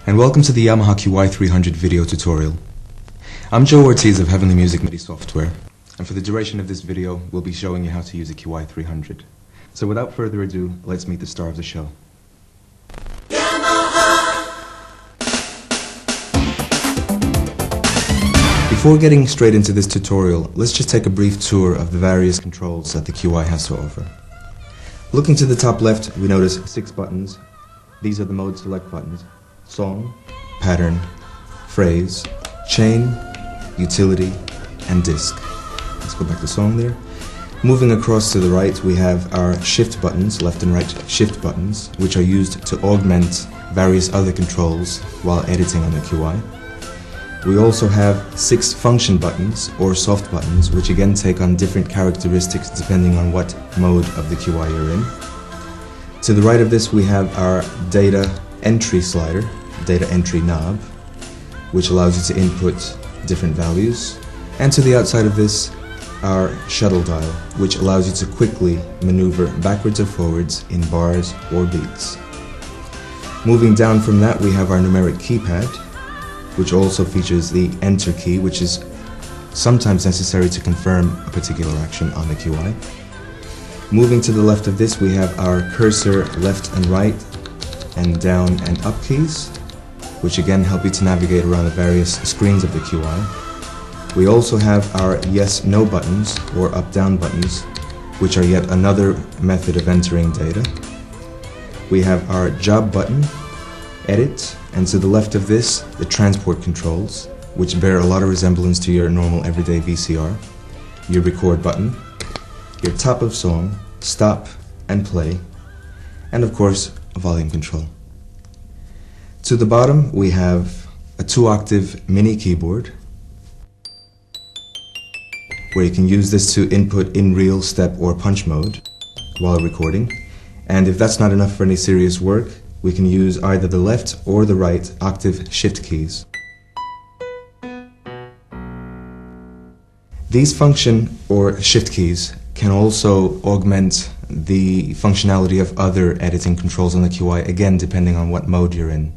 and welcome to the Yamaha qy300 video tutorial. I'm Ortiz of Heavenly Music MIDI Software, and for the duration of this video we'll be showing you how to use a qy300. So without further ado, let's meet the star of the show. Before getting straight into this tutorial, let's just take a brief tour of the various controls that the QI has to offer. Looking to the top left, we notice 6 buttons. These are the mode select buttons: song, pattern, phrase, chain, utility, and disc. Let's go back to song there. Moving across to the right, we have our shift buttons, left and right shift buttons, which are used to augment various other controls while editing on the QI. We also have 6 function buttons, or soft buttons, which again take on different characteristics depending on what mode of the QI you're in. To the right of this we have our data entry slider, data entry knob, which allows you to input different values. And to the outside of this, our shuttle dial, which allows you to quickly maneuver backwards or forwards in bars or beats. Moving down from that, we have our numeric keypad, which also features the enter key, which is sometimes necessary to confirm a particular action on the QI. Moving to the left of this, we have our cursor left and right and down and up keys, which again help you to navigate around the various screens of the QI. We also have our yes/no buttons, or up/down buttons, which are yet another method of entering data. We have our job button, edit, and to the left of this, the transport controls, which bear a lot of resemblance to your normal everyday VCR, your record button, your top of song, stop and play, and of course, a volume control. To the bottom, we have a 2-octave mini keyboard, where you can use this to input in reel, step, or punch mode while recording. And if that's not enough for any serious work, we can use either the left or the right octave shift keys. These function or shift keys can also augment the functionality of other editing controls on the QI, again depending on what mode you're in.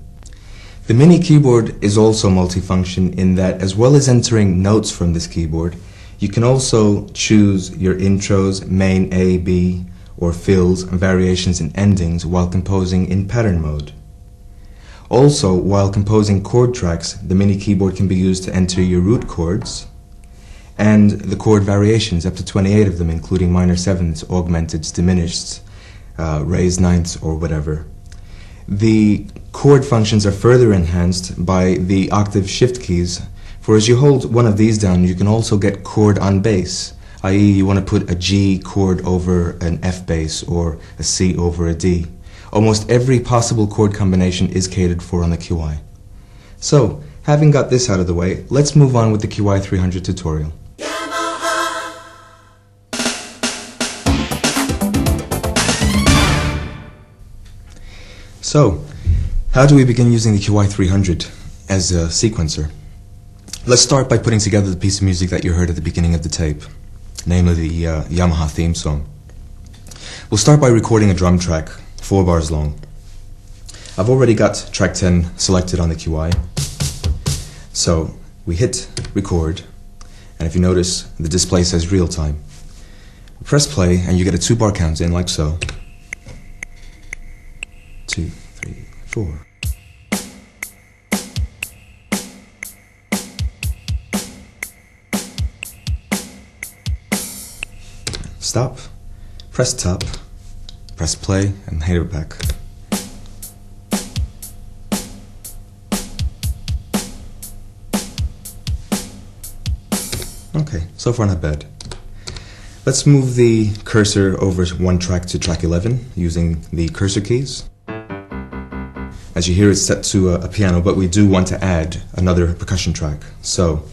The mini keyboard is also multifunction in that, as well as entering notes from this keyboard, you can also choose your intros, main A, B, or fills, variations, and endings while composing in pattern mode. Also, while composing chord tracks, the mini keyboard can be used to enter your root chords and the chord variations, up to 28 of them, including minor sevenths, augmenteds, diminished, raised ninths, or whatever. The chord functions are further enhanced by the octave shift keys, for as you hold one of these down, you can also get chord on bass, i.e. you want to put a G chord over an F bass or a C over a D. Almost every possible chord combination is catered for on the QI. So, having got this out of the way, let's move on with the qy300 tutorial. So, how do we begin using the qy300 as a sequencer? Let's start by putting together the piece of music that you heard at the beginning of the tape, namely the Yamaha theme song. We'll start by recording a drum track, 4 bars long. I've already got track 10 selected on the QI. So we hit record, and if you notice, the display says real time. Press play and you get a 2-bar count in, like so. 2, 3, 4. Stop, press top, press play, and hit it back. Okay, so far not bad. Let's move the cursor over one track to track 11 using the cursor keys. As you hear, it's set to a piano, but we do want to add another percussion track. So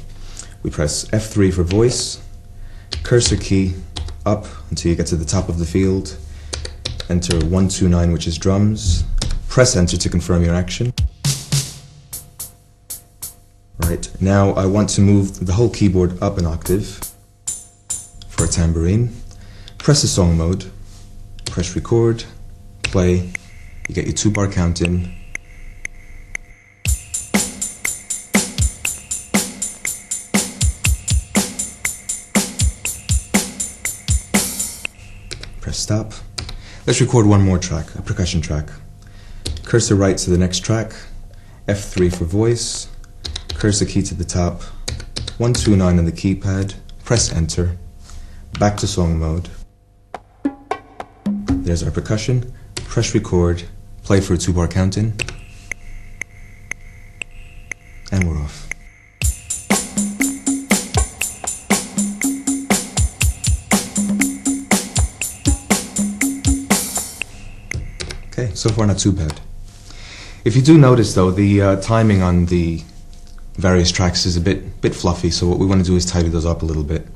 we press F3 for voice, cursor key up until you get to the top of the field, enter 129, which is drums, press enter to confirm your action. Right, now I want to move the whole keyboard up an octave for a tambourine. Press the song mode, press record, play, you get your 2-bar count in, press stop. Let's record one more track, a percussion track. Cursor right to the next track, F3 for voice, cursor key to the top, 129 on the keypad, press enter, back to song mode. There's our percussion, press record, play for a 2-bar count-in, and we're off. Okay, so far not too bad. If you do notice though, the timing on the various tracks is a bit fluffy, so what we want to do is tidy those up a little bit.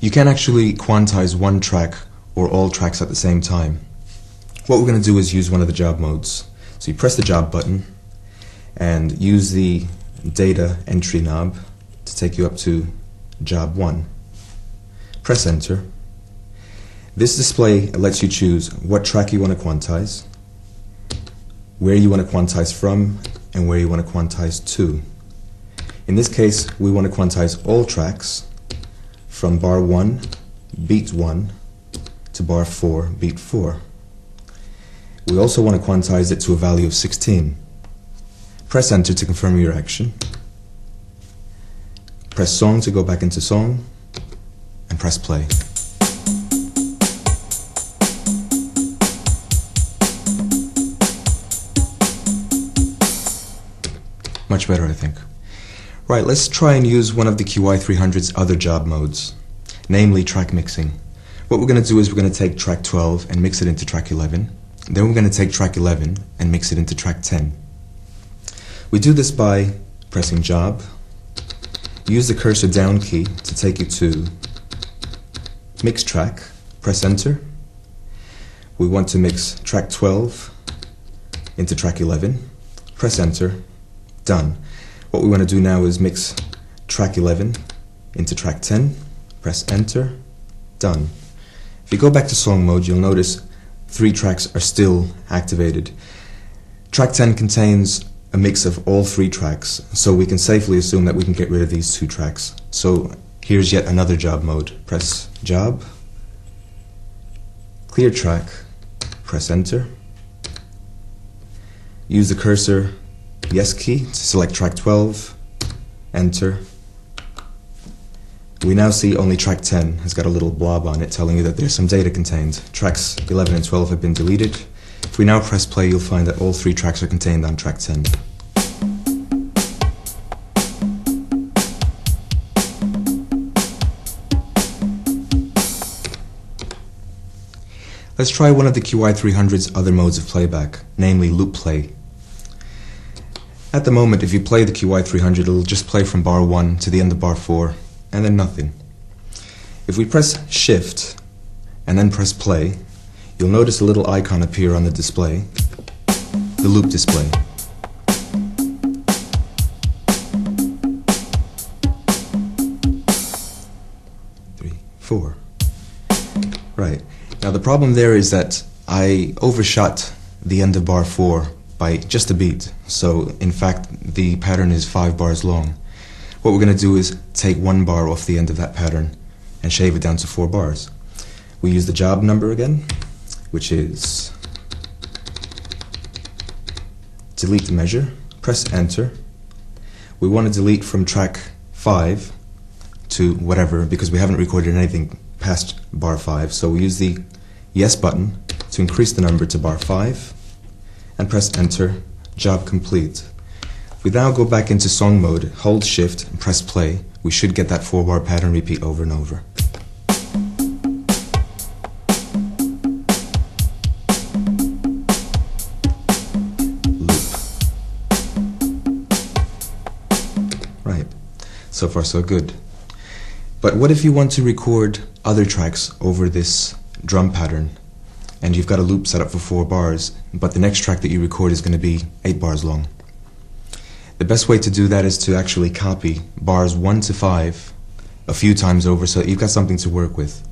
You can actually quantize one track or all tracks at the same time. What we're going to do is use one of the job modes. So you press the job button and use the data entry knob to take you up to job 1. Press enter. This display lets you choose what track you want to quantize, where you want to quantize from, and where you want to quantize to. In this case, we want to quantize all tracks from bar 1, beat 1, to bar 4, beat 4. We also want to quantize it to a value of 16. Press enter to confirm your action. Press song to go back into song, and press play. Much better, I think. Right, let's try and use one of the qy300's other job modes, namely track mixing. What we're going to do is we're going to take track 12 and mix it into track 11. Then we're going to take track 11 and mix it into track 10. We do this by pressing job, use the cursor down key to take you to mix track, press enter. We want to mix track 12 into track 11, press enter, done. What we want to do now is mix track 11 into track 10, press enter, done. If you go back to song mode, you'll notice 3 tracks are still activated. Track 10 contains a mix of all 3 tracks, so we can safely assume that we can get rid of these 2 tracks. So here's yet another job mode. Press job, clear track, press enter. Use the cursor yes key to select track 12, enter. We now see only track 10 has got a little blob on it telling you that there's some data contained. Tracks 11 and 12 have been deleted. If we now press play, you'll find that all 3 tracks are contained on track 10. Let's try one of the qy300's other modes of playback, namely loop play. At the moment, if you play the qy300, it'll just play from bar 1 to the end of bar 4, and then nothing. If we press shift and then press play, you'll notice a little icon appear on the display, the loop display. Three, 4. Right. Now the problem there is that I overshot the end of bar 4 by just a beat. So in fact the pattern is 5 bars long. What we're going to do is take 1 bar off the end of that pattern and shave it down to 4 bars. We use the job number again, which is delete the measure, press enter. We want to delete from track 5 to whatever because we haven't recorded anything past bar 5, so we use the yes button to increase the number to bar 5 and press enter, job complete. If we now go back into song mode, hold shift and press play, we should get that 4-bar pattern repeat over and over. Loop. Right, so far so good. But what if you want to record other tracks over this drum pattern and you've got a loop set up for 4 bars, but the next track that you record is going to be 8 bars long? The best way to do that is to actually copy bars 1 to 5 a few times over so that you've got something to work with.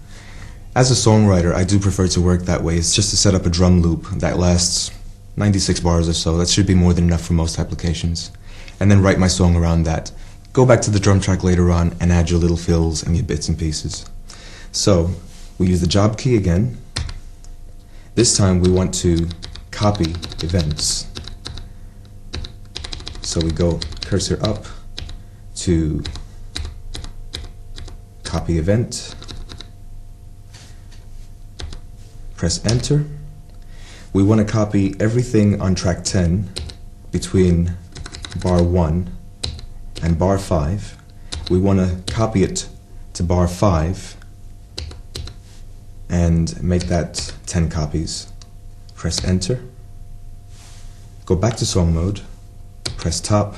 As a songwriter, I do prefer to work that way. It's just to set up a drum loop that lasts 96 bars or so. That should be more than enough for most applications. And then write my song around that. Go back to the drum track later on and add your little fills and your bits and pieces. So, we use the job key again. This time we want to copy events. So we go cursor up to copy event, press enter. We want to copy everything on track 10 between bar 1 and bar 5. We want to copy it to bar 5 and make that 10 copies. Press enter. Go back to song mode, press top,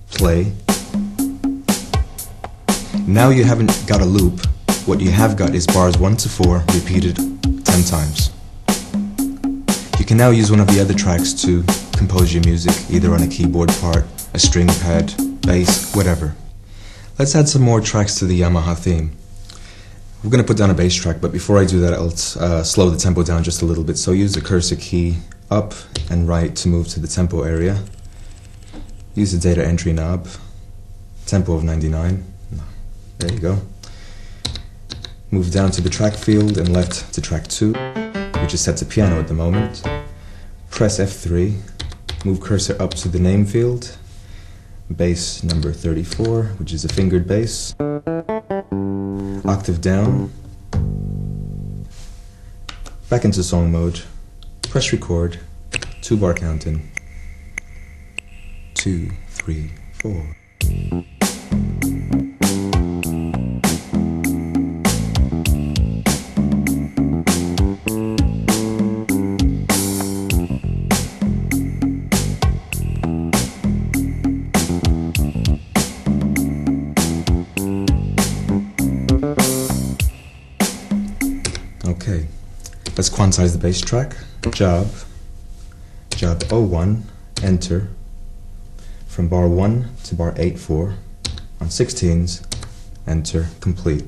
play. Now you haven't got a loop. What you have got is bars 1 to 4 repeated 10 times. You can now use one of the other tracks to compose your music, either on a keyboard part, a string pad, bass, whatever. Let's add some more tracks to the Yamaha theme. We're going to put down a bass track, but before I do that, I'll slow the tempo down just a little bit. So use the cursor key up and right to move to the tempo area. Use the data entry knob, tempo of 99. There you go. Move down to the track field and left to track 2, which is set to piano at the moment. Press F3, move cursor up to the name field, bass number 34, which is a fingered bass. Octave down. Back into song mode. Press record, 2-bar counting. 2, 3, 4. Okay, let's quantize the bass track. Job 01, enter. From bar 1 to bar 8/4 on 16s, enter, complete.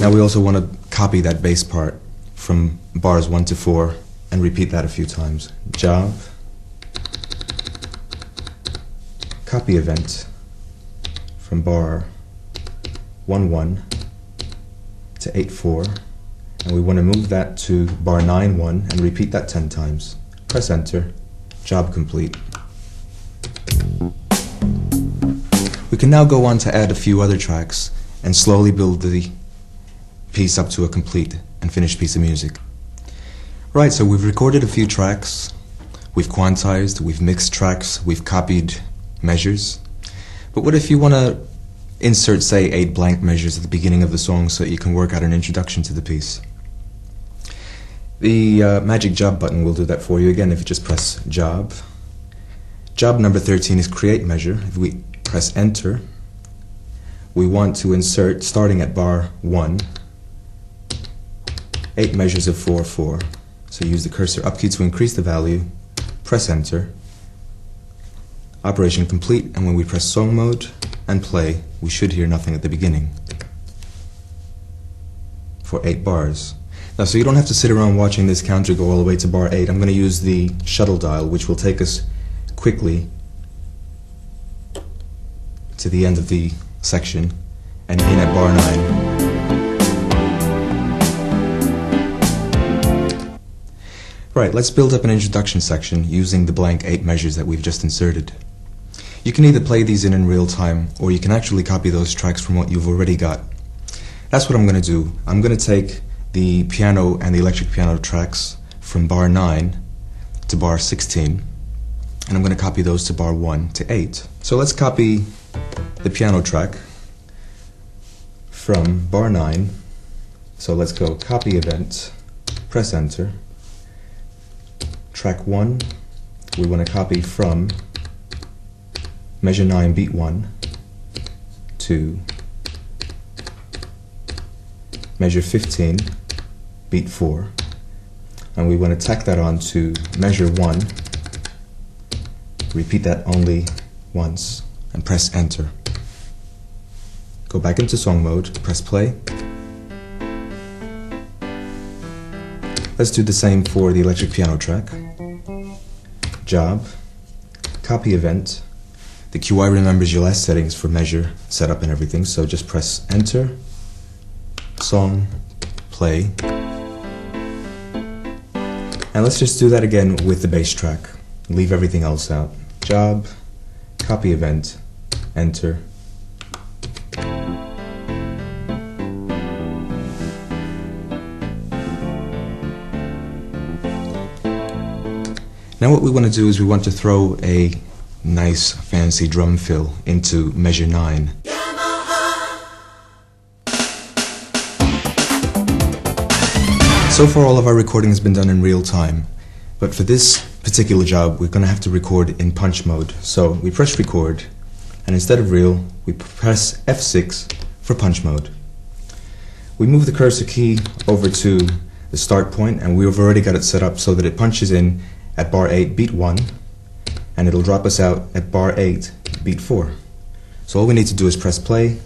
Now we also want to copy that bass part from bars 1 to 4 and repeat that a few times. Job, copy event from bar 1/1 to 8/4, and we want to move that to bar 9/1 and repeat that 10 times. Press enter, job complete. We can now go on to add a few other tracks and slowly build the piece up to a complete and finished piece of music. Right, so we've recorded a few tracks, we've quantized, we've mixed tracks, we've copied measures. But what if you want to insert, say, 8 blank measures at the beginning of the song so that you can work out an introduction to the piece? The magic job button will do that for you. Again, if you just press job. Job number 13 is create measure. If we press enter, we want to insert, starting at bar 1, 8 measures of 4/4. So use the cursor up key to increase the value, press enter. Operation complete, and when we press song mode and play, we should hear nothing at the beginning for 8 bars. Now, so you don't have to sit around watching this counter go all the way to bar 8. I'm going to use the shuttle dial, which will take us quickly to the end of the section and in at bar 9. Right, let's build up an introduction section using the blank 8 measures that we've just inserted. You can either play these in real time, or you can actually copy those tracks from what you've already got. That's what I'm going to do. I'm going to take the piano and the electric piano tracks from bar 9 to bar 16, and I'm going to copy those to bar 1 to 8. So let's copy the piano track from bar 9. So let's go copy event, press enter. Track 1, we want to copy from measure 9 beat 1 to measure 15 beat 4, and we want to tack that on to measure 1, repeat that only once, and press enter. Go back into song mode, press play. Let's do the same for the electric piano track. Job, copy event. The QI remembers your last settings for measure, setup and everything, so just press enter, song, play. And let's just do that again with the bass track. Leave everything else out. Job, copy event, enter. Now what we want to do is we want to throw a nice fancy drum fill into measure 9. Yamaha. So far all of our recording has been done in real time, but for this particular job we're going to have to record in punch mode. So we press record, and instead of reel we press F6 for punch mode. We move the cursor key over to the start point, and we've already got it set up so that it punches in at bar 8 beat 1, and it'll drop us out at bar 8 beat 4. So all we need to do is press play.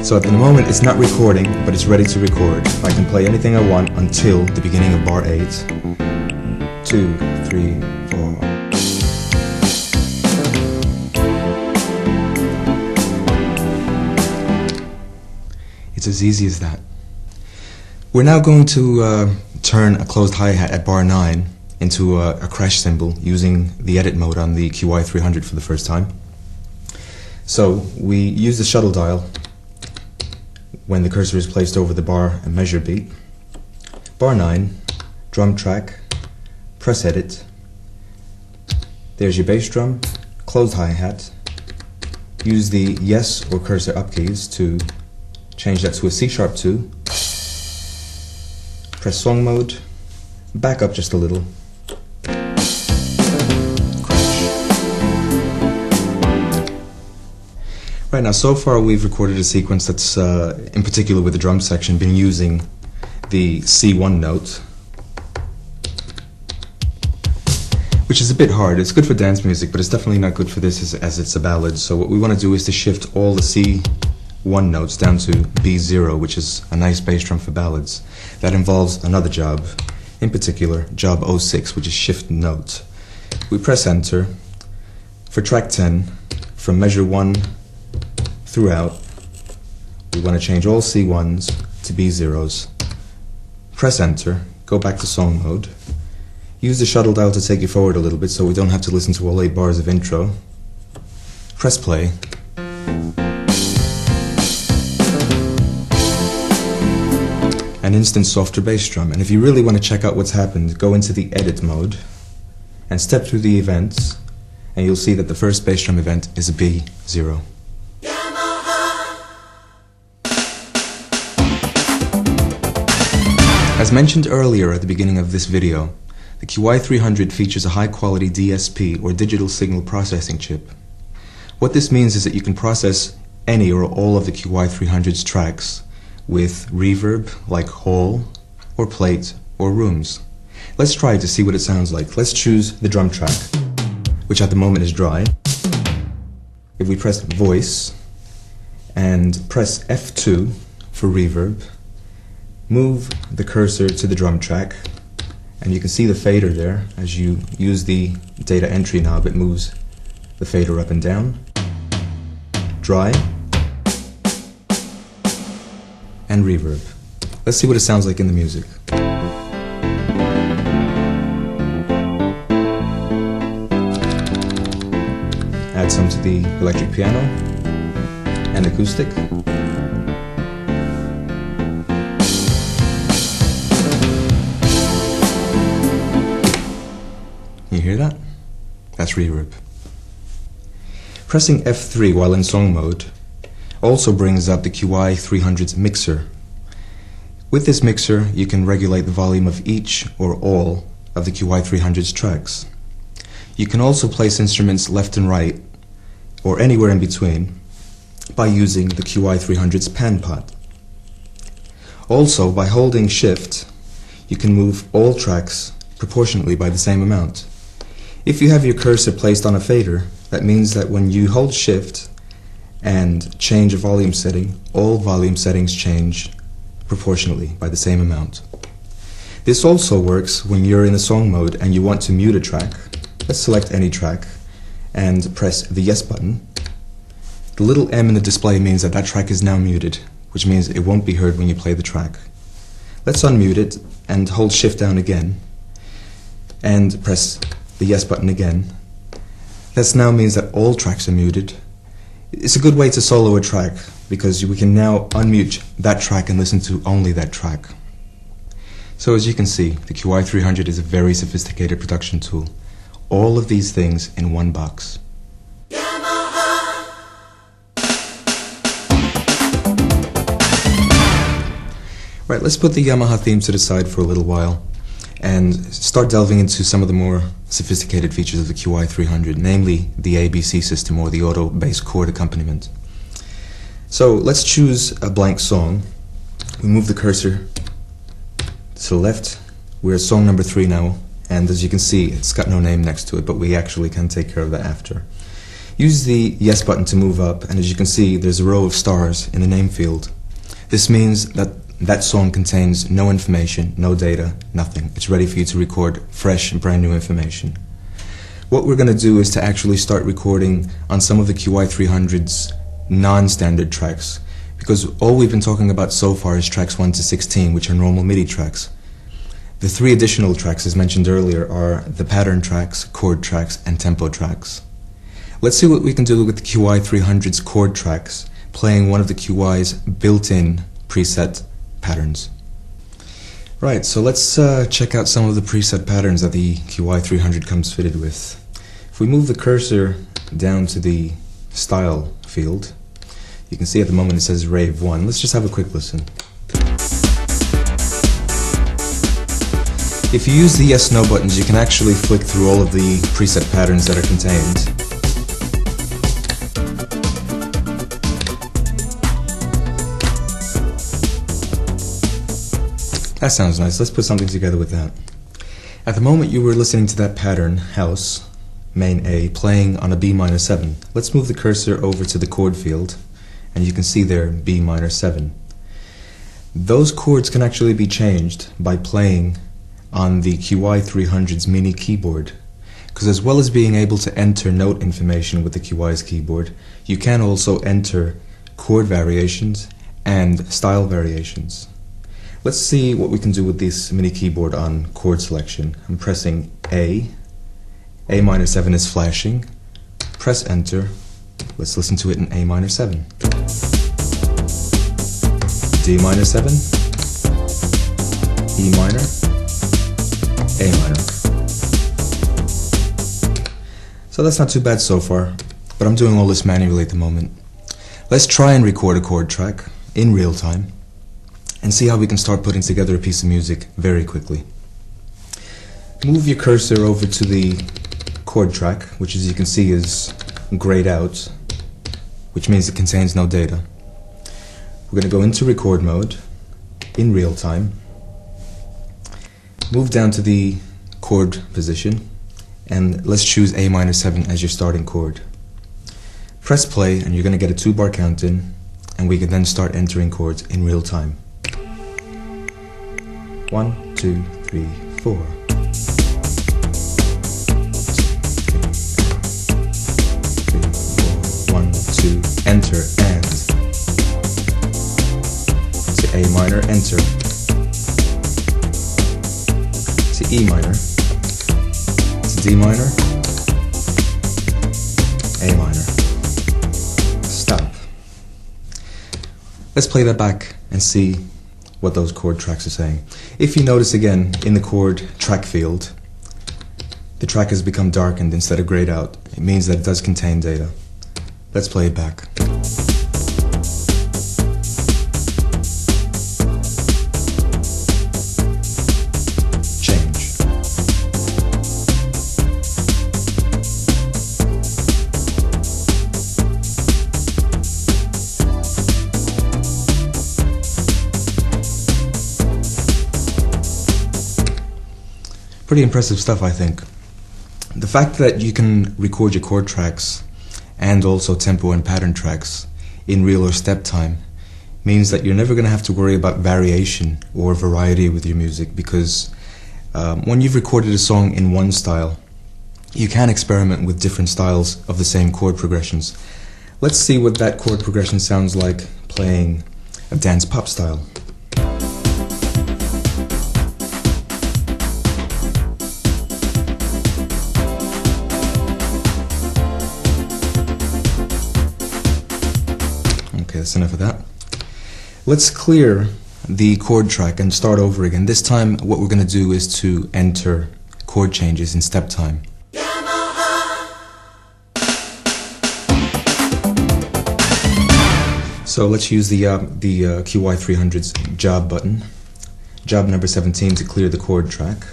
So at the moment it's not recording, but it's ready to record. I can play anything I want until the beginning of bar 8. 2, 3, 4. It's as easy as that. We're now going to turn a closed hi-hat at bar 9 into a crash cymbal using the edit mode on the qy300 for the first time. So we use the shuttle dial when the cursor is placed over the bar and measure beat. Bar 9, drum track, press edit. There's your bass drum, closed hi-hat. Use the yes or cursor up keys to change that to a C-sharp 2. Press song mode, back up just a little. Right now, so far we've recorded a sequence that's, in particular with the drum section, been using the C1 note, which is a bit hard. It's good for dance music, but it's definitely not good for this as it's a ballad. So what we want to do is to shift all the C1 notes down to B0, which is a nice bass drum for ballads. That involves another job, in particular job 06, which is shift note. We press enter. For track 10, from measure 1 throughout, we want to change all C1s to B0s. Press enter, go back to song mode. Use the shuttle dial to take you forward a little bit so we don't have to listen to all 8 bars of intro. Press play. An instant softer bass drum. And if you really want to check out what's happened, go into the edit mode and step through the events, and you'll see that the first bass drum event is a B0. As mentioned earlier at the beginning of this video, the qy300 features a high-quality DSP, or digital signal processing chip. What this means is that you can process any or all of the qy300's tracks with reverb like hall, or plate, or rooms. Let's try to see what it sounds like. Let's choose the drum track, which at the moment is dry. If we press voice and press F2 for reverb, move the cursor to the drum track, and you can see the fader there. As you use the data entry knob, it moves the fader up and down. Dry and reverb. Let's see what it sounds like in the music. Add some to the electric piano and acoustic. You hear that? That's reverb. Pressing F3 while in song mode also brings up the qy300's mixer. With this mixer, you can regulate the volume of each or all of the qy300's tracks. You can also place instruments left and right, or anywhere in between, by using the qy300's pan pot. Also, by holding shift, you can move all tracks proportionately by the same amount. If you have your cursor placed on a fader, that means that when you hold shift and change a volume setting, all volume settings change proportionally by the same amount. This also works when you're in a song mode and you want to mute a track. Let's select any track and press the yes button, the little M in the display means that that track is now muted, which means it won't be heard when you play the track. Let's unmute it and hold shift down again and press the yes button again. This now means that all tracks are muted. It's a good way to solo a track because we can now unmute that track and listen to only that track. So as you can see, the qy300 is a very sophisticated production tool. All of these things in one box. Yamaha. Right, let's put the Yamaha themes to the side for a little while and start delving into some of the more sophisticated features of the qy300, namely the ABC system, or the auto-based chord accompaniment. So let's choose a blank song. We move the cursor to the left. We're at song number 3 now, and as you can see, it's got no name next to it, but we actually can take care of that after. Use the yes button to move up, and as you can see, there's a row of stars in the name field. This means that that song contains no information, no data, nothing. It's ready for you to record fresh and brand new information. What we're going to do is to actually start recording on some of the qy300's non-standard tracks, because all we've been talking about so far is tracks 1 to 16, which are normal MIDI tracks. The 3 additional tracks, as mentioned earlier, are the pattern tracks, chord tracks, and tempo tracks. Let's see what we can do with the qy300's chord tracks, playing one of the QY's built-in preset patterns. Right, so let's check out some of the preset patterns that the qy300 comes fitted with. If we move the cursor down to the style field, you can see at the moment it says Rave 1. Let's just have a quick listen. If you use the yes/no buttons, you can actually flick through all of the preset patterns that are contained. That sounds nice. Let's put something together with that. At the moment you were listening to that pattern, House, Main A, playing on a B minor 7. Let's move the cursor over to the chord field, and you can see there B minor 7. Those chords can actually be changed by playing on the qy300's mini keyboard, because as well as being able to enter note information with the QY's keyboard, you can also enter chord variations and style variations. Let's see what we can do with this mini keyboard on chord selection. I'm pressing A minor 7 is flashing, press enter, let's listen to it in A minor 7. D minor 7, E minor, A minor. So that's not too bad so far, but I'm doing all this manually at the moment. Let's try and record a chord track in real time and see how we can start putting together a piece of music very quickly. Move your cursor over to the chord track, which as you can see is grayed out, which means it contains no data. We're going to go into record mode in real time. Move down to the chord position and let's choose A minor 7 as your starting chord. Press play and you're going to get a 2-bar count in, and we can then start entering chords in real time. 1, 2, 3, 4. 1, 2, enter, and to A minor, enter, to E minor, to D minor, A minor, stop. Let's play that back and see what those chord tracks are saying. If you notice again, in the chord track field, the track has become darkened instead of grayed out. It means that it does contain data. Let's play it back. Change. Pretty impressive stuff, I think. The fact that you can record your chord tracks and also tempo and pattern tracks in real or step time means that you're never going to have to worry about variation or variety with your music, because when you've recorded a song in one style, you can experiment with different styles of the same chord progressions. Let's see what that chord progression sounds like playing a dance pop style. Okay, that's enough of that. Let's clear the chord track and start over again. This time what we're going to do is to enter chord changes in step time. Yamaha. So let's use the qy300's job button, job number 17, to clear the chord track,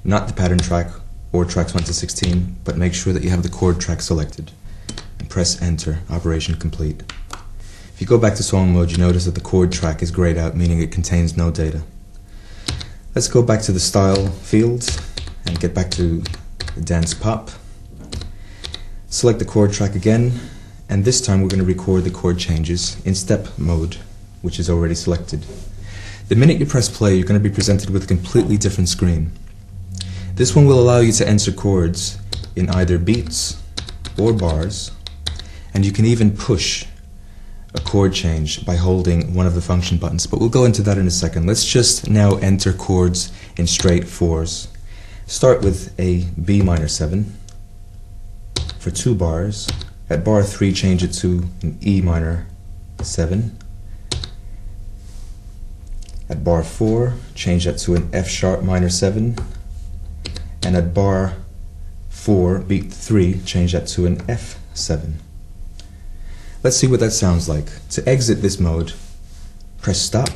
not the pattern track or tracks 1 to 16, but make sure that you have the chord track selected and press enter. Operation complete. If you go back to song mode, you notice that the chord track is grayed out, meaning it contains no data. Let's go back to the style field and get back to the dance pop. Select the chord track again, and this time we're going to record the chord changes in step mode, which is already selected. The minute you press play, you're going to be presented with a completely different screen. This one will allow you to enter chords in either beats or bars, and you can even push a chord change by holding one of the function buttons, but we'll go into that in a second. Let's just now enter chords in straight fours. Start with a B minor 7 for 2 bars. At bar 3, change it to an E minor 7. At bar 4, change that to an F sharp minor 7. And at bar 4, beat 3, change that to an F7. Let's see what that sounds like. To exit this mode, press stop,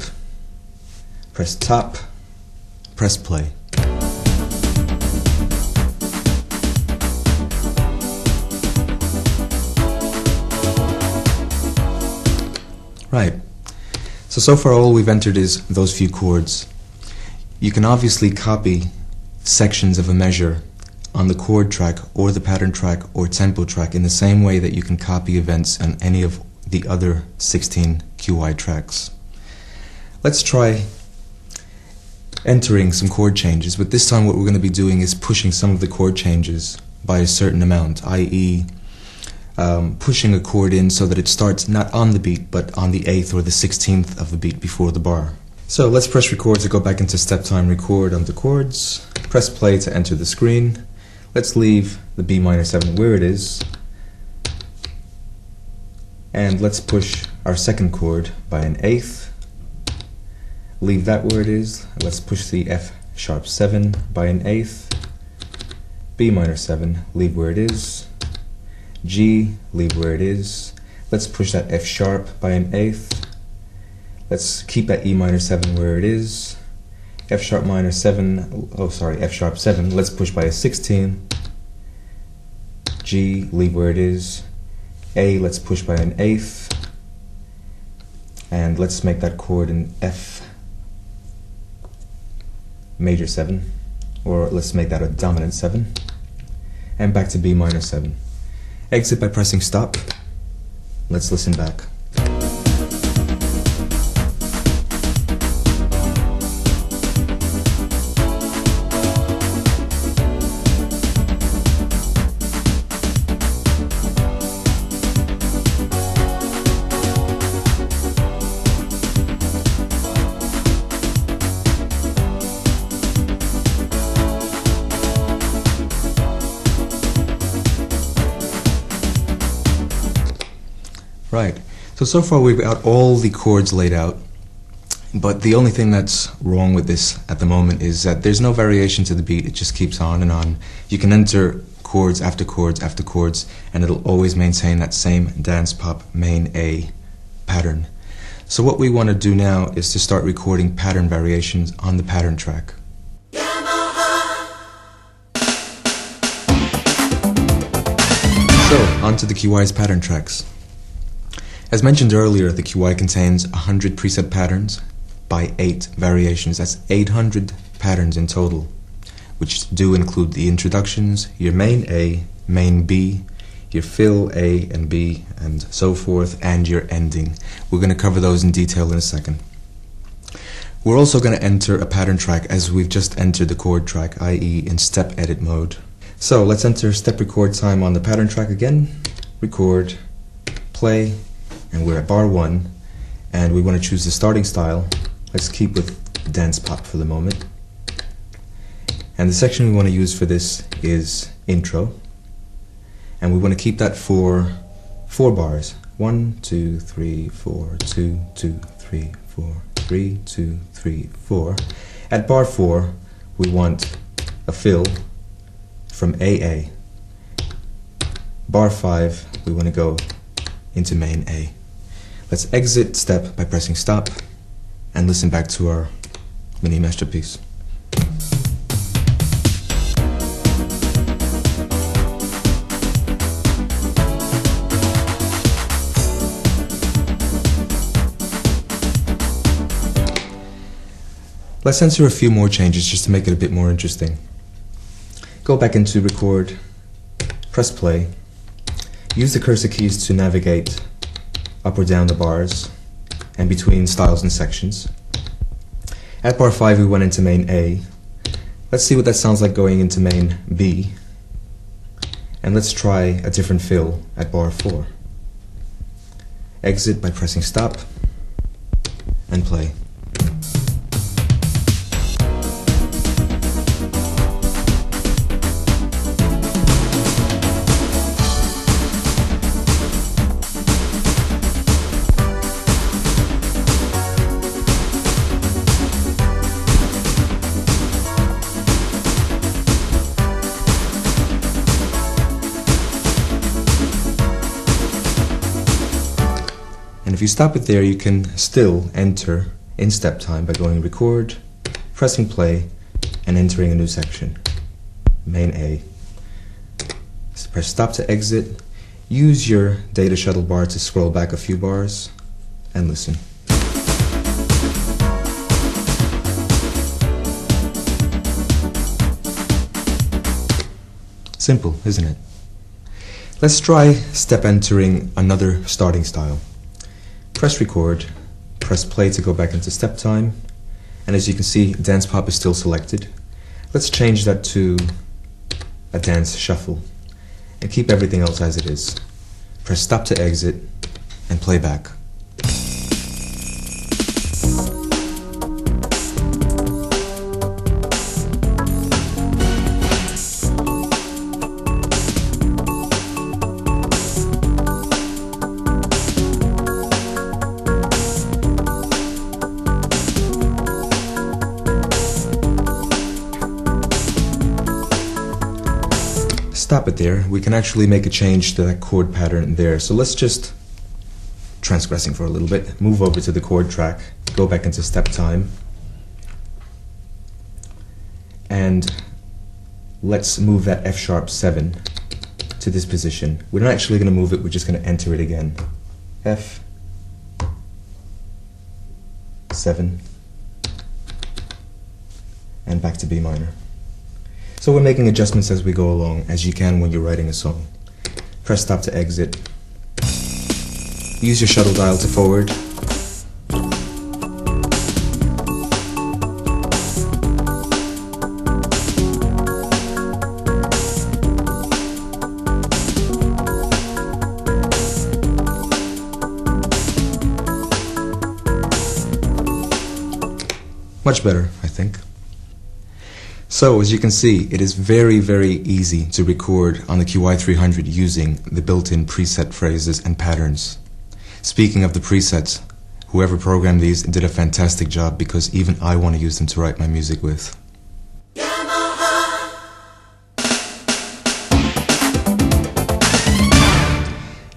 press top, press play. Right. So far all we've entered is those few chords. You can obviously copy sections of a measure on the chord track or the pattern track or tempo track in the same way that you can copy events on any of the other 16 QI tracks. Let's try entering some chord changes, but this time what we're going to be doing is pushing some of the chord changes by a certain amount, i.e. pushing a chord in so that it starts not on the beat but on the 8th or the 16th of the beat before the bar. So let's press record to go back into step time, record on the chords, press play to enter the screen. Let's leave the B minor 7 where it is, and let's push our second chord by an 8th. Leave that where it is. Let's push the F sharp 7 by an 8th. B minor 7, leave where it is. G, leave where it is. Let's push that F sharp by an 8th. Let's keep that E minor 7 where it is. F sharp minor 7, F sharp 7, let's push by a 16. G, leave where it is. A, let's push by an 8th. And let's make that chord an F major 7, or let's make that a dominant 7. And back to B minor 7. Exit by pressing stop. Let's listen back. Right, so far we've got all the chords laid out, but the only thing that's wrong with this at the moment is that there's no variation to the beat. It just keeps on and on. You can enter chords after chords after chords, and it'll always maintain that same dance pop main A pattern. So what we want to do now is to start recording pattern variations on the pattern track. Yamaha. So, onto the QI's pattern tracks. As mentioned earlier, the QI contains 100 preset patterns by 8 variations. That's 800 patterns in total, which do include the introductions, your main A, main B, your fill A and B, and so forth, and your ending. We're going to cover those in detail in a second. We're also going to enter a pattern track as we've just entered the chord track, i.e. in step edit mode. So let's enter step record time on the pattern track again. Record, play, and we're at bar 1, and we want to choose the starting style. Let's keep with dance pop for the moment. And the section we want to use for this is intro, and we want to keep that for 4 bars. 1, 2, 3, 4, 2, 2, 3, 4, 3, 2, 3, 4. At bar 4, we want a fill from AA. Bar 5, we want to go into main A. Let's exit step by pressing stop and listen back to our mini masterpiece. Let's enter a few more changes just to make it a bit more interesting. Go back into record, press play, use the cursor keys to navigate up or down the bars and between styles and sections. At bar 5 we went into main A. Let's see what that sounds like going into main B. And let's try a different fill at bar 4. Exit by pressing stop and play. And if you stop it there, you can still enter in step time by going record, pressing play, and entering a new section, main A. So press stop to exit, use your data shuttle bar to scroll back a few bars, and listen. Simple, isn't it? Let's try step entering another starting style. Press record, press play to go back into step time, and as you can see, dance pop is still selected. Let's change that to a dance shuffle and keep everything else as it is. Press stop to exit and play back. Stop it there. We can actually make a change to that chord pattern there. So let's just, transgressing for a little bit, move over to the chord track, go back into step time, and let's move that F sharp 7 to this position. We're not actually going to move it, we're just going to enter it again. F 7 and back to B minor. So we're making adjustments as we go along, as you can when you're writing a song. Press stop to exit. Use your shuttle dial to forward. Much better, I think. So, as you can see, it is very, very easy to record on the qy300 using the built-in preset phrases and patterns. Speaking of the presets, whoever programmed these did a fantastic job because even I want to use them to write my music with. Yamaha!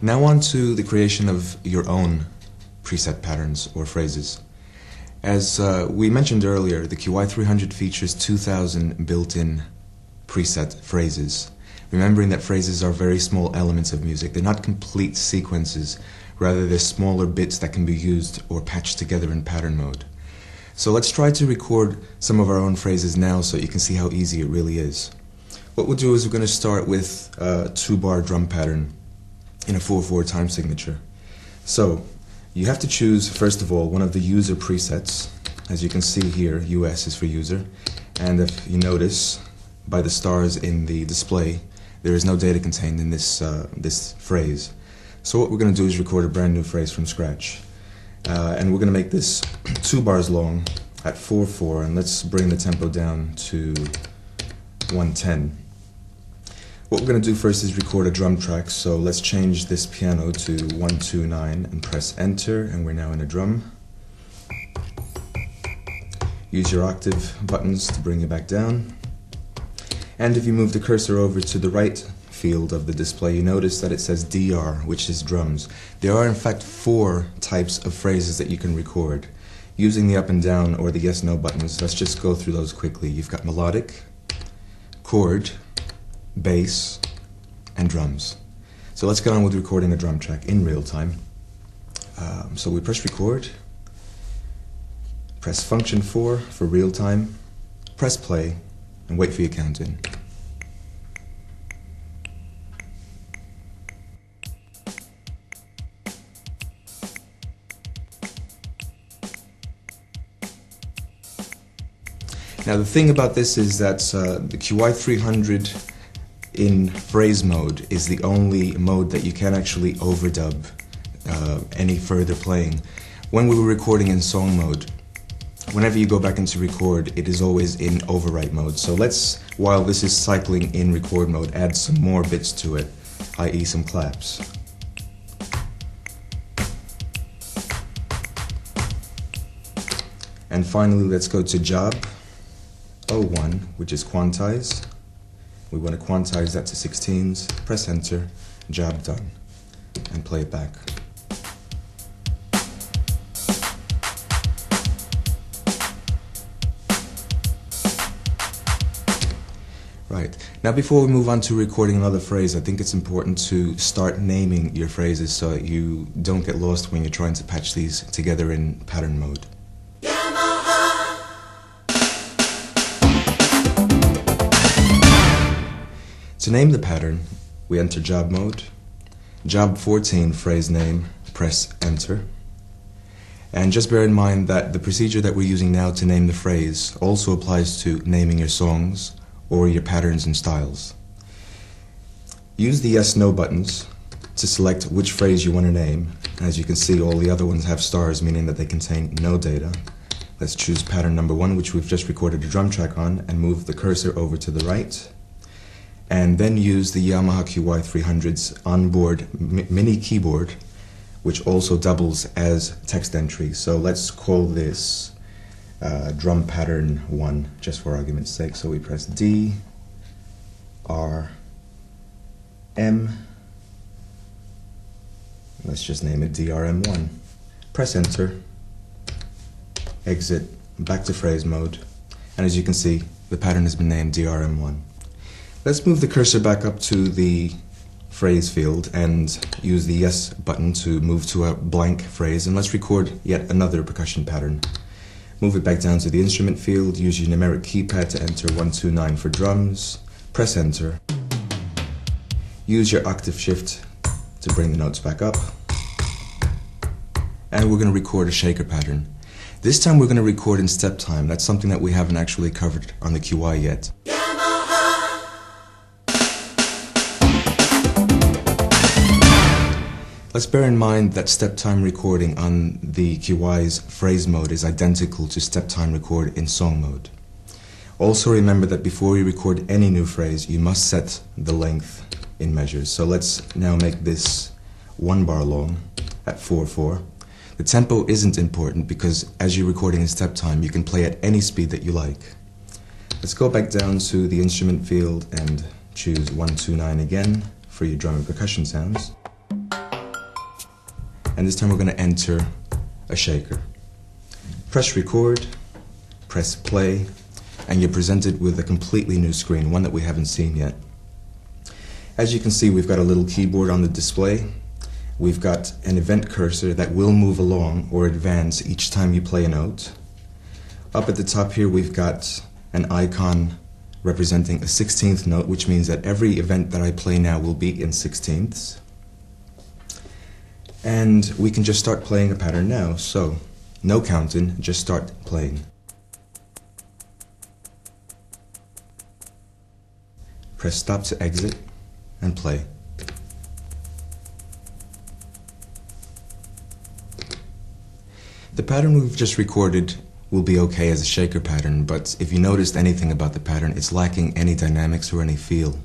Now on to the creation of your own preset patterns or phrases. As we mentioned earlier, the qy300 features 2,000 built-in preset phrases. Remembering that phrases are very small elements of music. They're not complete sequences, rather they're smaller bits that can be used or patched together in pattern mode. So let's try to record some of our own phrases now so you can see how easy it really is. What we'll do is we're going to start with a 2-bar drum pattern in a 4/4 time signature. So, you have to choose, first of all, one of the user presets. As you can see here, US is for user. And if you notice, by the stars in the display, there is no data contained in this phrase. So what we're going to do is record a brand new phrase from scratch. And we're going to make this 2 bars long at 4/4, and let's bring the tempo down to 110. What we're going to do first is record a drum track, so let's change this piano to 129 and press enter, and we're now in a drum. Use your octave buttons to bring it back down. And if you move the cursor over to the right field of the display, you notice that it says DR, which is drums. There are in fact 4 types of phrases that you can record. Using the up and down or the yes no buttons, let's just go through those quickly. You've got melodic, chord, bass, and drums. So let's get on with recording a drum track in real time. So we press record, press function 4 for real time, press play, and wait for your count in. Now the thing about this is that the qy300 in phrase mode is the only mode that you can actually overdub any further playing. When we were recording in song mode, whenever you go back into record, it is always in overwrite mode. So let's, while this is cycling in record mode, add some more bits to it, i.e. some claps. And finally, let's go to job 01, which is quantize. We want to quantize that to 16s, press enter, job done, and play it back. Right, now before we move on to recording another phrase, I think it's important to start naming your phrases so that you don't get lost when you're trying to patch these together in pattern mode. Yamaha. To name the pattern, we enter job mode, job 14 phrase name, press enter. And just bear in mind that the procedure that we're using now to name the phrase also applies to naming your songs or your patterns and styles. Use the yes no buttons to select which phrase you want to name. As you can see, all the other ones have stars, meaning that they contain no data. Let's choose pattern number 1, which we've just recorded a drum track on, and move the cursor over to the right. And then use the Yamaha qy300's onboard mini keyboard, which also doubles as text entry. So let's call this drum pattern 1, just for argument's sake. So we press D, R, M. Let's just name it DRM1. Press enter, exit, back to phrase mode. And as you can see, the pattern has been named DRM1. Let's move the cursor back up to the phrase field and use the yes button to move to a blank phrase, and let's record yet another percussion pattern. Move it back down to the instrument field, use your numeric keypad to enter 129 for drums, press enter. Use your octave shift to bring the notes back up. And we're going to record a shaker pattern. This time we're going to record in step time. That's something that we haven't actually covered on the QI yet. Let's bear in mind that step time recording on the QY's phrase mode is identical to step time record in song mode. Also remember that before you record any new phrase, you must set the length in measures. So let's now make this 1 bar long at 4/4. The tempo isn't important because as you're recording in step time, you can play at any speed that you like. Let's go back down to the instrument field and choose 129 again for your drum and percussion sounds. And this time we're going to enter a shaker. Press record, press play, and you're presented with a completely new screen, one that we haven't seen yet. As you can see, we've got a little keyboard on the display. We've got an event cursor that will move along or advance each time you play a note. Up at the top here, we've got an icon representing a 16th note, which means that every event that I play now will be in 16ths. And we can just start playing a pattern now. So, no counting, just start playing. Press stop to exit and play. The pattern we've just recorded will be okay as a shaker pattern, but if you noticed anything about the pattern, it's lacking any dynamics or any feel.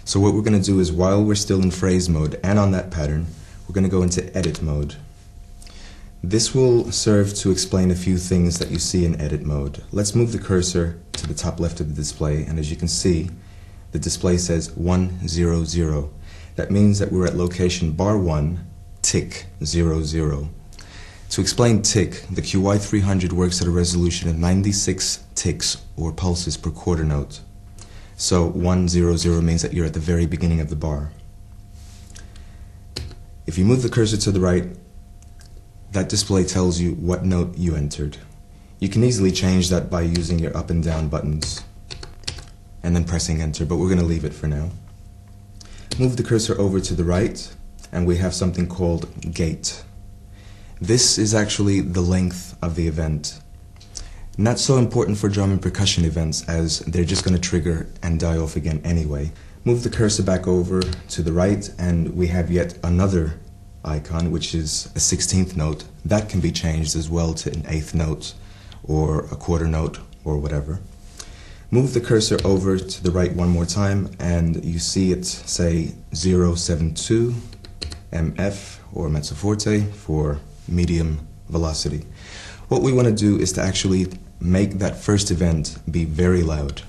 So what we're going to do is, while we're still in phrase mode and on that pattern, we're going to go into edit mode. This will serve to explain a few things that you see in edit mode. Let's move the cursor to the top left of the display, and as you can see, the display says 100. That means that we're at location bar 1, tick 00. To explain tick, the qy300 works at a resolution of 96 ticks or pulses per quarter note. So 100 means that you're at the very beginning of the bar. If you move the cursor to the right, that display tells you what note you entered. You can easily change that by using your up and down buttons and then pressing enter, but we're going to leave it for now. Move the cursor over to the right and we have something called gate. This is actually the length of the event. Not so important for drum and percussion events, as they're just going to trigger and die off again anyway. Move the cursor back over to the right and we have yet another icon, which is a 16th note. That can be changed as well to an 8th note or a quarter note or whatever. Move the cursor over to the right one more time and you see it say 072 MF or mezzo forte for medium velocity. What we want to do is to actually make that first event be very loud,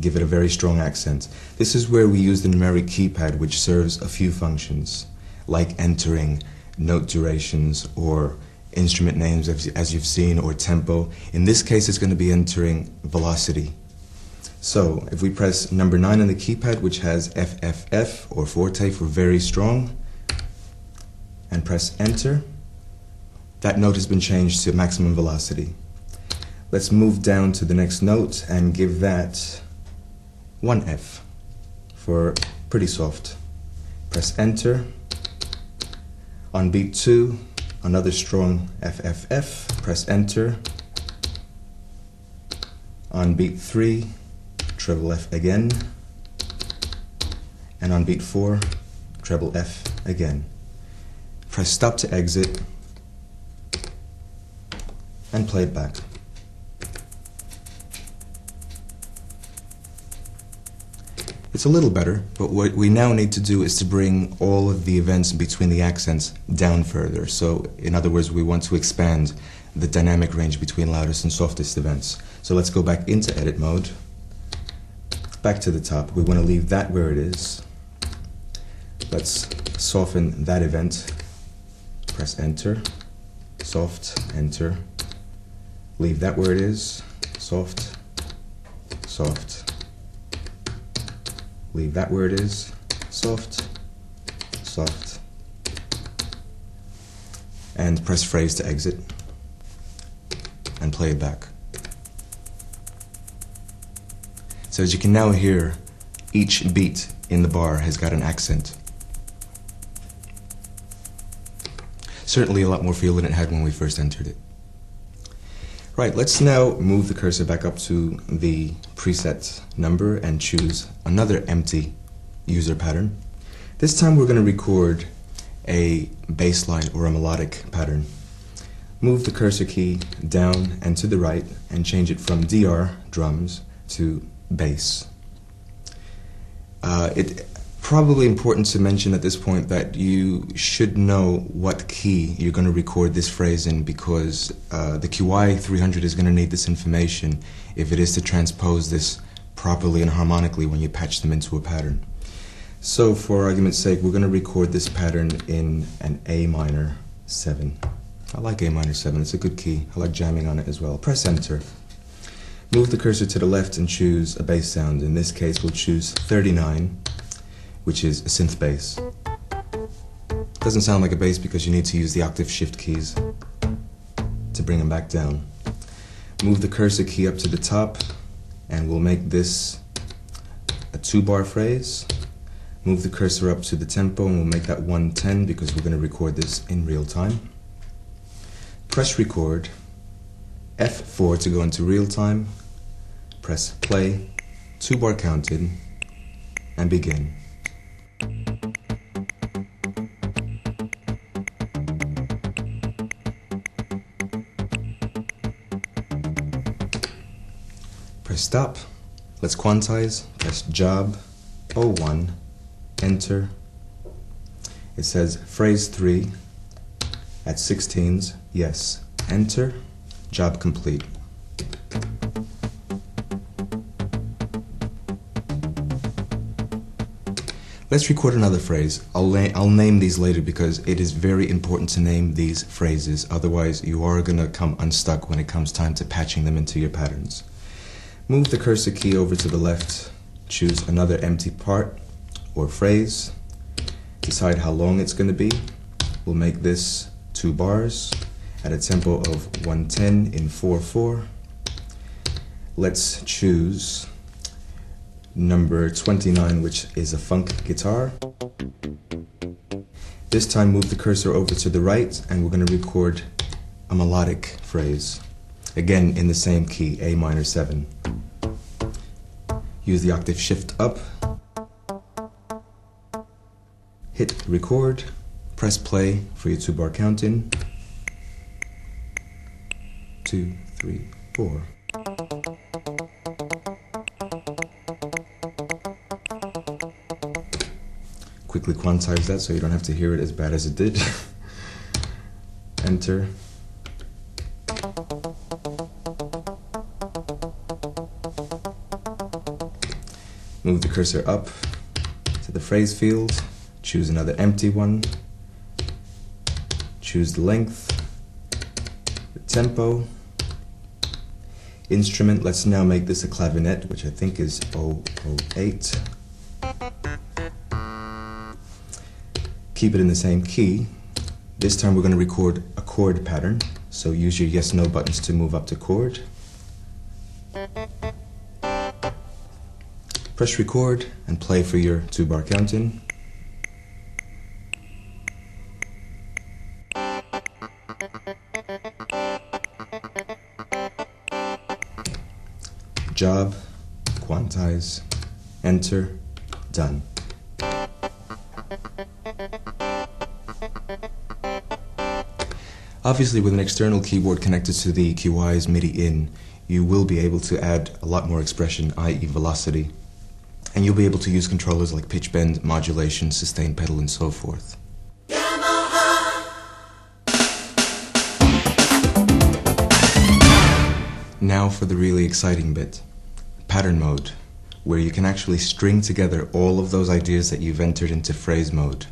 give it a very strong accent. This is where we use the numeric keypad, which serves a few functions, like entering note durations or instrument names as you've seen, or tempo. In this case it's going to be entering velocity. So if we press number 9 on the keypad, which has FFF or forte for very strong, and press enter, that note has been changed to maximum velocity. Let's move down to the next note and give that 1F for pretty soft. Press enter. On beat 2, another strong FFF. Press enter. On beat 3, treble F again. And on beat 4, treble F again. Press stop to exit and play it back. It's a little better, but what we now need to do is to bring all of the events between the accents down further. So, in other words, we want to expand the dynamic range between loudest and softest events. So let's go back into edit mode, back to the top. We want to leave that where it is. Let's soften that event. Press enter, soft, enter. Leave that where it is, soft, soft. Leave that where it is, soft, soft. And press phrase to exit and play it back. So as you can now hear, each beat in the bar has got an accent. Certainly a lot more feel than it had when we first entered it. Right, let's now move the cursor back up to the preset number and choose another empty user pattern. This time we're going to record a bass line or a melodic pattern. Move the cursor key down and to the right and change it from DR, drums, to bass. It's probably important to mention at this point that you should know what key you're going to record this phrase in, because the qy300 is going to need this information if it is to transpose this properly and harmonically when you patch them into a pattern. So for argument's sake, we're going to record this pattern in an A minor 7. I like A minor 7, it's a good key. I like jamming on it as well. Press enter. Move the cursor to the left and choose a bass sound. In this case we'll choose 39, which is a synth bass. Doesn't sound like a bass because you need to use the octave shift keys to bring them back down. Move the cursor key up to the top and we'll make this a 2-bar phrase. Move the cursor up to the tempo and we'll make that 110 because we're going to record this in real time. Press record, F4 to go into real time, press play, 2-bar counted, and begin. Press stop. Let's quantize. Press job 01, enter. It says phrase 3 at 16s, yes, enter, job complete. Let's record another phrase. I'll name these later because it is very important to name these phrases, otherwise you are going to come unstuck when it comes time to patching them into your patterns. Move the cursor key over to the left, choose another empty part or phrase, decide how long it's going to be. We'll make this 2 bars at a tempo of 110 in 4/4. Let's choose number 29, which is a funk guitar. This time move the cursor over to the right and we're going to record a melodic phrase. Again in the same key, A minor 7. Use the octave shift up. Hit record. Press play for your 2-bar count in. 2, 3, 4. Quickly quantize that so you don't have to hear it as bad as it did. Enter. Move the cursor up to the phrase field, choose another empty one, choose the length, the tempo, instrument. Let's now make this a clavinet, which I think is 008. Keep it in the same key. This time we're going to record a chord pattern, so use your yes/no buttons to move up to chord. Press record and play for your 2-bar count in. Job, quantize, enter, done. Obviously, with an external keyboard connected to the qy's MIDI in, you will be able to add a lot more expression, i.e. velocity, and you'll be able to use controllers like pitch bend, modulation, sustain pedal, and so forth. Yamaha! Now for the really exciting bit, pattern mode, where you can actually string together all of those ideas that you've entered into phrase mode.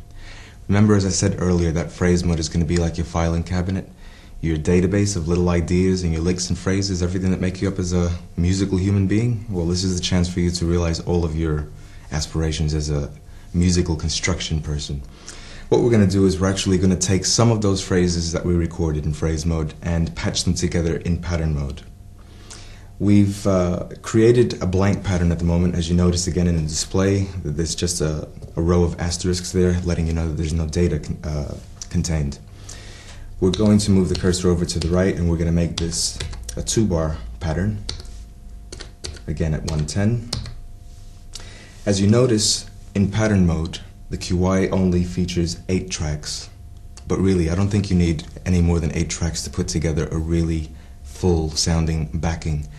Remember, as I said earlier, that phrase mode is going to be like your filing cabinet, your database of little ideas and your licks and phrases, everything that make you up as a musical human being. Well, this is the chance for you to realize all of your aspirations as a musical construction person. What we're going to do is we're actually going to take some of those phrases that we recorded in phrase mode and patch them together in pattern mode. We've created a blank pattern at the moment, as you notice again in the display. There's just a row of asterisks there letting you know that there's no data contained. We're going to move the cursor over to the right and we're going to make this a 2-bar pattern, again at 110. As you notice, in pattern mode, the qy only features 8 tracks, but really I don't think you need any more than 8 tracks to put together a really full sounding backing.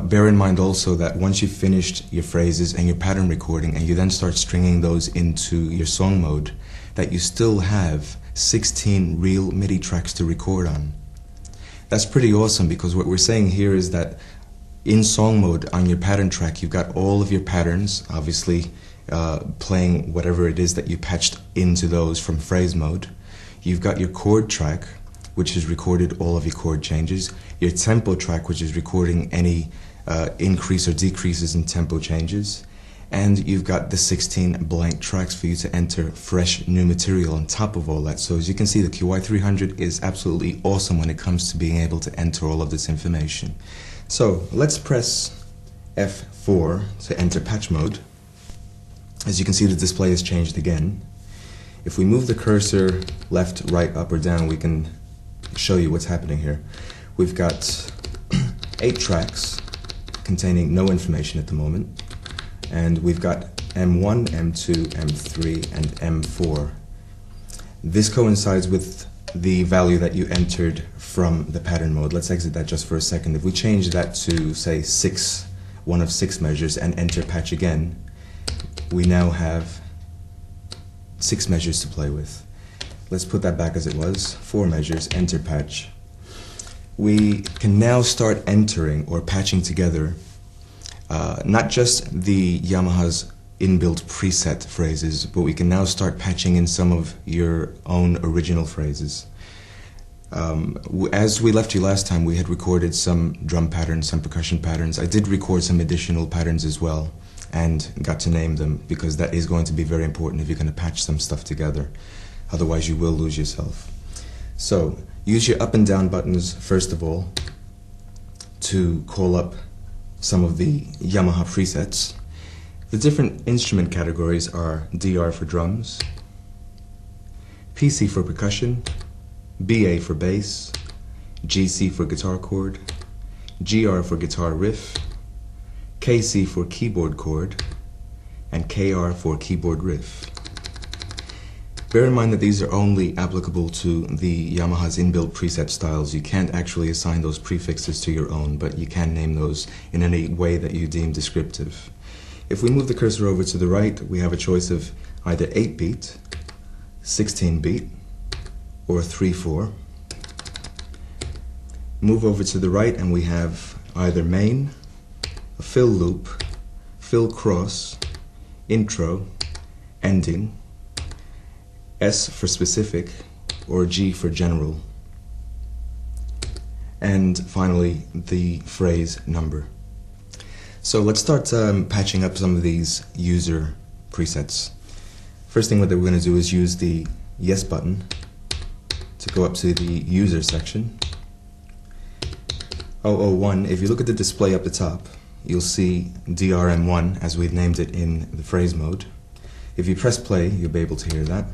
Bear in mind also that once you've finished your phrases and your pattern recording and you then start stringing those into your song mode, that you still have 16 real MIDI tracks to record on. That's pretty awesome, because what we're saying here is that in song mode on your pattern track you've got all of your patterns, obviously playing whatever it is that you patched into those from phrase mode. You've got your chord track, which has recorded all of your chord changes, your tempo track, which is recording any increase or decreases in tempo changes, and you've got the 16 blank tracks for you to enter fresh new material on top of all that. So as you can see, the qy300 is absolutely awesome when it comes to being able to enter all of this information. So let's press F4 to enter patch mode. As you can see, the display has changed again. If we move the cursor left, right, up, or down, we can show you what's happening here. We've got 8 tracks containing no information at the moment, and we've got M1, M2, M3, and M4. This coincides with the value that you entered from the pattern mode. Let's exit that just for a second. If we change that to, say, 6, one of 6 measures, and enter patch again, we now have 6 measures to play with. Let's put that back as it was. 4 measures, enter patch. We can now start entering or patching together not just the Yamaha's inbuilt preset phrases, but we can now start patching in some of your own original phrases. As we left you last time, we had recorded some drum patterns, some percussion patterns. I did record some additional patterns as well, and got to name them, because that is going to be very important if you're going to patch some stuff together. Otherwise you will lose yourself. So, use your up and down buttons first of all to call up some of the Yamaha presets. The different instrument categories are DR for drums, PC for percussion, BA for bass, GC for guitar chord, GR for guitar riff, KC for keyboard chord, and KR for keyboard riff. Bear in mind that these are only applicable to the Yamaha's inbuilt preset styles. You can't actually assign those prefixes to your own, but you can name those in any way that you deem descriptive. If we move the cursor over to the right, we have a choice of either 8-beat, 16-beat, or 3/4. Move over to the right and we have either main, a fill loop, fill cross, intro, ending, S for specific, or G for general, and finally the phrase number. So let's start patching up some of these user presets. First thing that we're going to do is use the yes button to go up to the user section. 001, if you look at the display up the top, you'll see DRM1 as we've named it in the phrase mode. If you press play, you'll be able to hear that.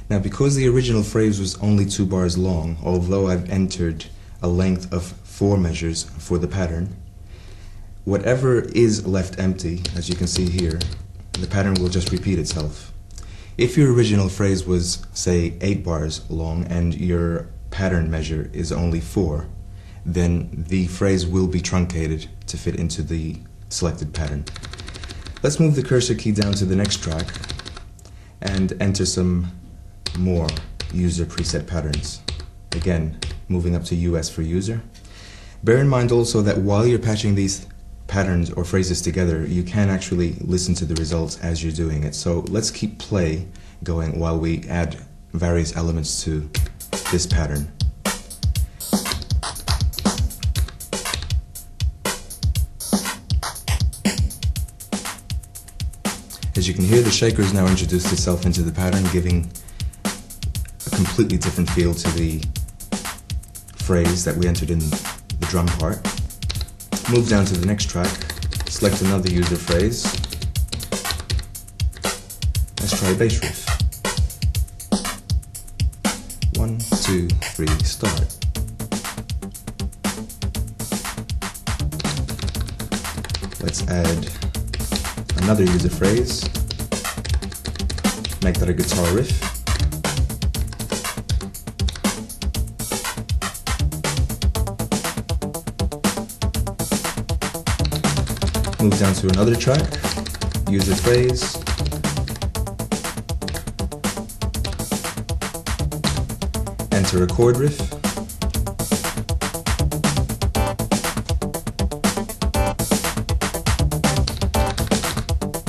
Now, because the original phrase was only 2 bars long, although I've entered a length of 4 measures for the pattern, whatever is left empty, as you can see here, the pattern will just repeat itself. If your original phrase was, say, 8 bars long and your pattern measure is only 4, then the phrase will be truncated to fit into the selected pattern. Let's move the cursor key down to the next track and enter some more user preset patterns. Again, moving up to US for user. Bear in mind also that while you're patching these patterns or phrases together, you can actually listen to the results as you're doing it. So let's keep play going while we add various elements to this pattern. As you can hear, the shaker has now introduced itself into the pattern, giving a completely different feel to the phrase that we entered in the drum part. Move down to the next track, select another user phrase. Let's try a bass riff. 1, 2, 3, start. Let's add another user phrase. Make that a guitar riff. Move down to another track, user phrase. Enter a chord riff.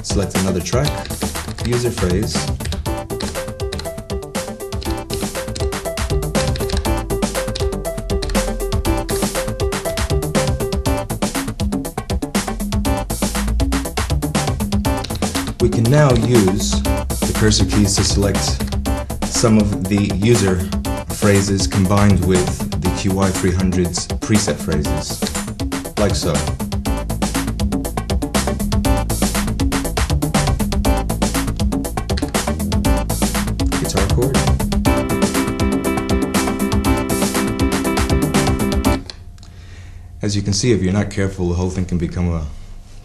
Select another track, user phrase. We can now use the cursor keys to select some of the user phrases combined with the qy300's preset phrases, like so. Guitar chord. As you can see, if you're not careful, the whole thing can become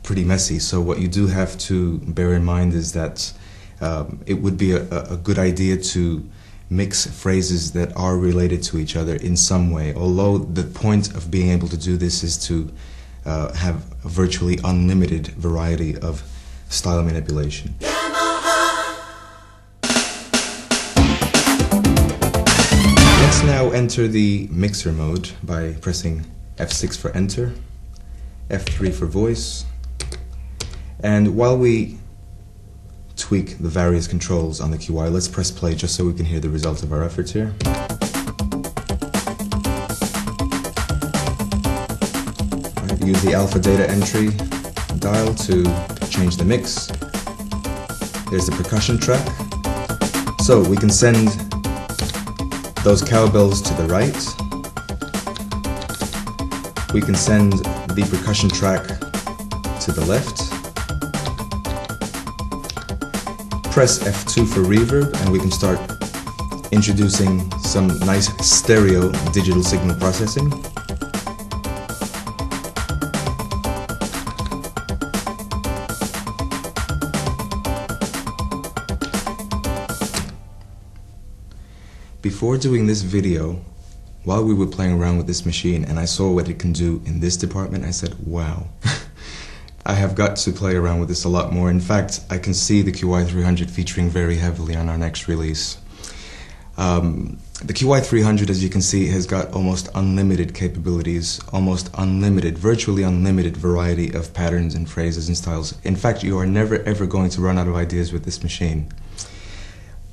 pretty messy. So what you do have to bear in mind is that it would be a good idea to mix phrases that are related to each other in some way, although the point of being able to do this is to have a virtually unlimited variety of style manipulation. Yamaha. Let's now enter the mixer mode by pressing F6 for enter, F3 for voice, and while we tweak the various controls on the QY, let's press play just so we can hear the results of our efforts here. Use the alpha data entry dial to change the mix. There's the percussion track. So we can send those cowbells to the right. We can send the percussion track to the left. Press F2 for reverb and we can start introducing some nice stereo digital signal processing. Before doing this video, while we were playing around with this machine and I saw what it can do in this department, I said, wow, I have got to play around with this a lot more. In fact, I can see the qy300 featuring very heavily on our next release. The qy300, as you can see, has got almost unlimited capabilities, almost unlimited, virtually unlimited variety of patterns and phrases and styles. In fact, you are never ever going to run out of ideas with this machine.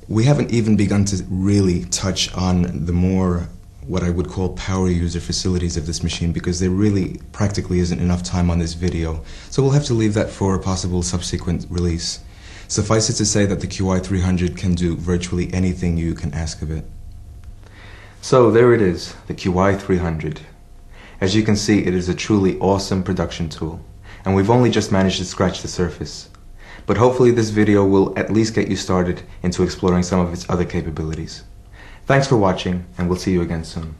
We haven't even begun to really touch on the more, what I would call, power user facilities of this machine, because there really practically isn't enough time on this video. So we'll have to leave that for a possible subsequent release. Suffice it to say that the qy300 can do virtually anything you can ask of it. So there it is, the qy300. As you can see, it is a truly awesome production tool, and we've only just managed to scratch the surface. But hopefully this video will at least get you started into exploring some of its other capabilities. Thanks for watching, and we'll see you again soon.